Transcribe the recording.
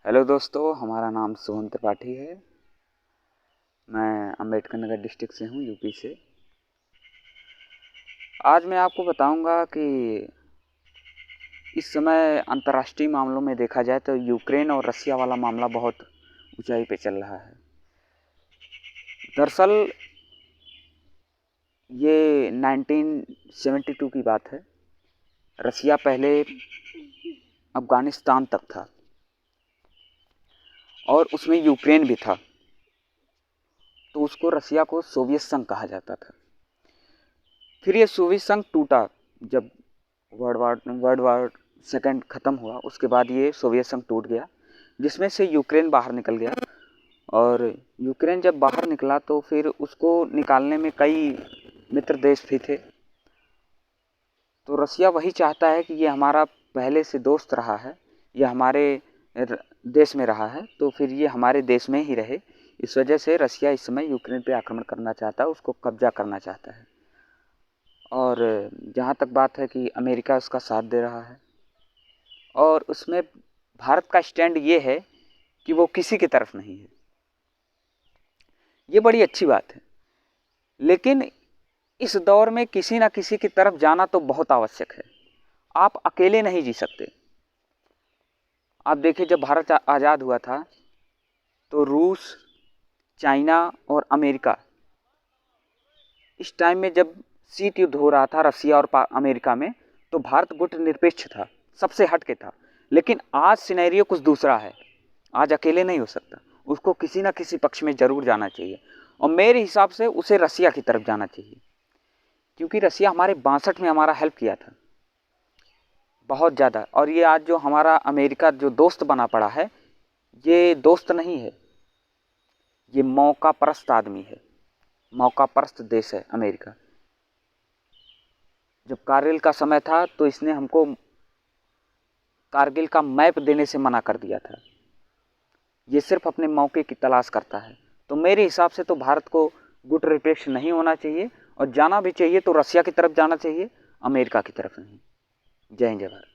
Hello दोस्तों, हमारा नाम सोहन त्रिपाठी है। मैं अम्बेडकर नगर डिस्ट्रिक्ट से हूँ, यूपी से। आज मैं आपको बताऊंगा कि इस समय अंतर्राष्ट्रीय मामलों में देखा जाए तो यूक्रेन और रसिया वाला मामला बहुत ऊंचाई पे चल रहा है। दरअसल ये 1972 की बात है। रसिया पहले अफ़गानिस्तान तक था और उसमें यूक्रेन भी था, तो उसको रसिया को सोवियत संघ कहा जाता था। फिर ये सोवियत संघ टूटा जब वर्ल्ड वार सेकेंड ख़त्म हुआ। उसके बाद ये सोवियत संघ टूट गया, जिसमें से यूक्रेन बाहर निकल गया। और यूक्रेन जब बाहर निकला तो फिर उसको निकालने में कई मित्र देश भी थे। तो रसिया वही चाहता है कि ये हमारा पहले से दोस्त रहा है, ये हमारे देश में रहा है, तो फिर ये हमारे देश में ही रहे। इस वजह से रसिया इस समय यूक्रेन पे आक्रमण करना चाहता है, उसको कब्जा करना चाहता है। और जहाँ तक बात है कि अमेरिका उसका साथ दे रहा है, और उसमें भारत का स्टैंड ये है कि वो किसी की तरफ नहीं है। ये बड़ी अच्छी बात है, लेकिन इस दौर में किसी ना किसी की तरफ जाना तो बहुत आवश्यक है। आप अकेले नहीं जी सकते। आप देखिए, जब भारत आज़ाद हुआ था तो रूस, चाइना और अमेरिका, इस टाइम में जब शीत युद्ध हो रहा था रसिया और अमेरिका में, तो भारत गुटनिरपेक्ष था, सबसे हट के था। लेकिन आज सिनेरियो कुछ दूसरा है। आज अकेले नहीं हो सकता, उसको किसी ना किसी पक्ष में ज़रूर जाना चाहिए, और मेरे हिसाब से उसे रसिया की तरफ जाना चाहिए, क्योंकि रसिया हमारे 62 में हमारा हेल्प किया था बहुत ज़्यादा। और ये आज जो हमारा अमेरिका जो दोस्त बना पड़ा है, ये दोस्त नहीं है, ये मौका परस्त आदमी है, मौका परस्त देश है अमेरिका। जब कारगिल का समय था तो इसने हमको कारगिल का मैप देने से मना कर दिया था। ये सिर्फ अपने मौके की तलाश करता है। तो मेरे हिसाब से तो भारत को गुटनिरपेक्ष नहीं होना चाहिए, और जाना भी चाहिए तो रसिया की तरफ जाना चाहिए, अमेरिका की तरफ नहीं। जय हिंद, जय भारत।